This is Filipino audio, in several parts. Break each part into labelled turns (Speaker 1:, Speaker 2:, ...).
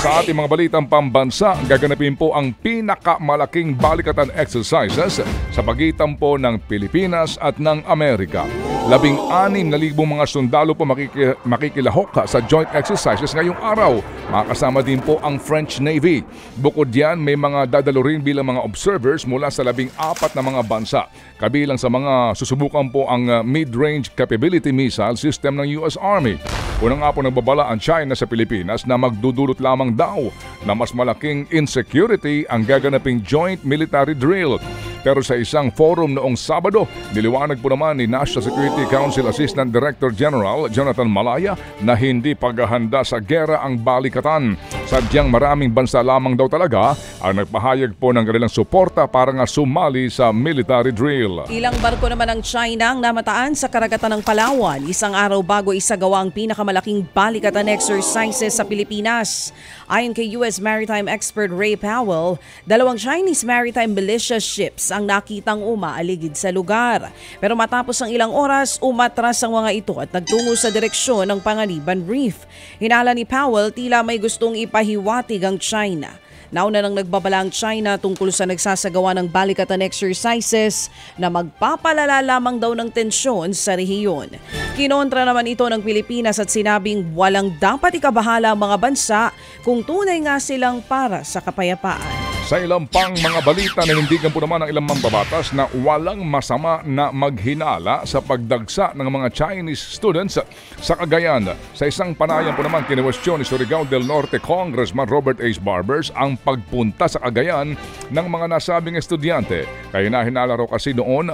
Speaker 1: Sa ating mga balitang pambansa, gaganapin po ang pinakamalaking balikatan exercises sa pagitan po ng Pilipinas at ng Amerika. 16,000 mga sundalo po makikilahok sa joint exercises ngayong araw. Makasama din po ang French Navy. Bukod diyan, may mga dadalo rin bilang mga observers mula sa 14 na mga bansa. Kabilang sa mga susubukan po ang mid-range capability missile system ng US Army. Unang nga po nagbabala ang China sa Pilipinas na magdudulot lamang daw na mas malaking insecurity ang gaganaping joint military drill. Pero sa isang forum noong Sabado, niliwanag po naman ni National Security Council Assistant Director General Jonathan Malaya na hindi paghahanda sa gera ang balikatan. Sadyang maraming bansa lamang daw talaga ang nagpahayag po ng kanilang suporta para nga sumali sa military drill.
Speaker 2: Ilang barko naman ng China ang namataan sa karagatan ng Palawan, isang araw bago isagawa ang pinakamalaking balikatan exercises sa Pilipinas. Ayon kay US Maritime expert Ray Powell, 2 Chinese maritime militia ships ang nakitang umaaligid sa lugar. Pero matapos ang ilang oras, umatras ang mga ito at nagtungo sa direksyon ng Panganiban Reef. Hinala ni Powell, tila may gustong ipahiwatig ang China. Nauna nang nagbabala ang China tungkol sa nagsasagawa ng balikatan exercises na magpapalala lamang daw ng tensyon sa rehiyon. Kinontra naman ito ng Pilipinas at sinabing walang dapat ikabahala ang mga bansa kung tunay nga silang para sa kapayapaan.
Speaker 1: Sa ilang pang mga balita, nanindigan po naman ng ilang mambabatas na walang masama na maghinala sa pagdagsa ng mga Chinese students sa Cagayan. Sa isang panayam po naman, kinwestiyon ni Surigao del Norte Congressman Robert H. Barbers ang pagpunta sa Cagayan ng mga nasabing estudyante. Kaya nahinala raw kasi doon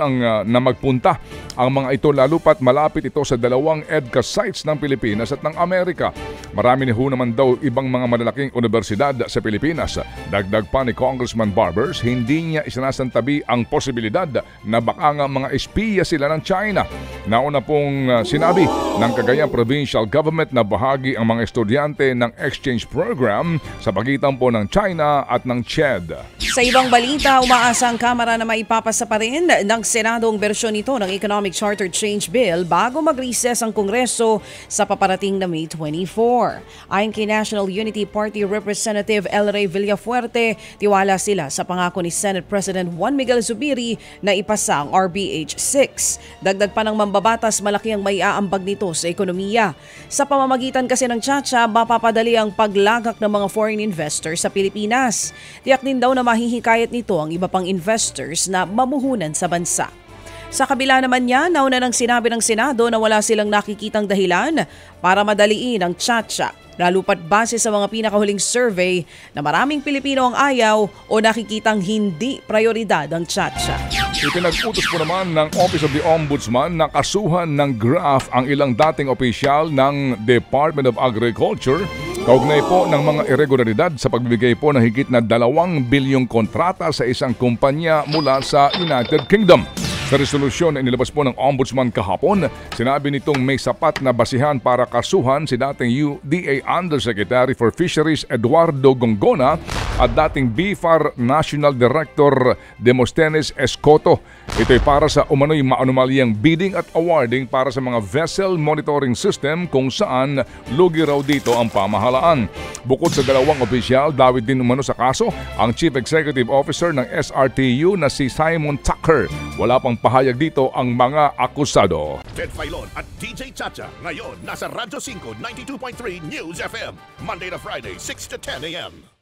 Speaker 1: ang na magpunta ang mga ito lalo pat malapit ito sa 2 EDCA sites ng Pilipinas at ng Amerika. Marami ho naman daw ibang mga malalaking universidad sa Pilipinas. Dagdag pa ni Congressman Barbers, hindi niya isinasantabi ang posibilidad na baka nga mga espiya sila ng China. Nauna pong sinabi ng Cagayan Provincial Government na bahagi ang mga estudyante ng exchange program sa pagitan po ng China at ng CHED.
Speaker 2: Sa ibang balita, umaasa ang Kamara na maipapasa pa rin ng Senado ang bersyon nito ng Economic Charter Change Bill bago mag-recess ang Kongreso sa paparating na May 24. Ayon kay National Unity Party Representative El Rey Villafuerte, tiwala sila sa pangako ni Senate President Juan Miguel Zubiri na ipasa ang RBH 6. Dagdag pa ng mambabatas, malaki ang maiaambag nito sa ekonomiya. Sa pamamagitan kasi ng Chacha, mapapadali ang paglagak ng mga foreign investors sa Pilipinas. Tiyak din daw na mahihikayat nito ang iba pang investors na mamuhunan sa bansa. Sa kabila naman niya, nauna nang sinabi ng Senado na wala silang nakikitang dahilan para madaliin ang Chacha. Lalo pat base sa mga pinakahuling survey na maraming Pilipino ang ayaw o nakikitang hindi prioridad ang Chacha.
Speaker 1: Ipinag-utos po naman ng Office of the Ombudsman na kasuhan ng graft ang ilang dating opisyal ng Department of Agriculture kaugnay po ng mga irregularidad sa pagbibigay po ng higit na 2 bilyong kontrata sa isang kumpanya mula sa United Kingdom. Sa resolusyon na inilabas po ng Ombudsman kahapon, sinabi nitong may sapat na basihan para kasuhan si dating UDA Undersecretary for Fisheries Eduardo Gongona at dating BIFAR National Director Demosthenes Escoto. Ito'y para sa umano'y maanumalyang bidding at awarding para sa mga vessel monitoring system kung saan lugi raw dito ang pamahalaan. Bukod sa 2 opisyal, dawit din umano sa kaso ang Chief Executive Officer ng SRTU na si Simon Tucker. Wala pang pahayag dito ang mga akusado.
Speaker 3: Ted Filon at DJ Chacha ngayon nasa Radyo 5 92.3 News FM Monday to Friday 6 to 10 a.m.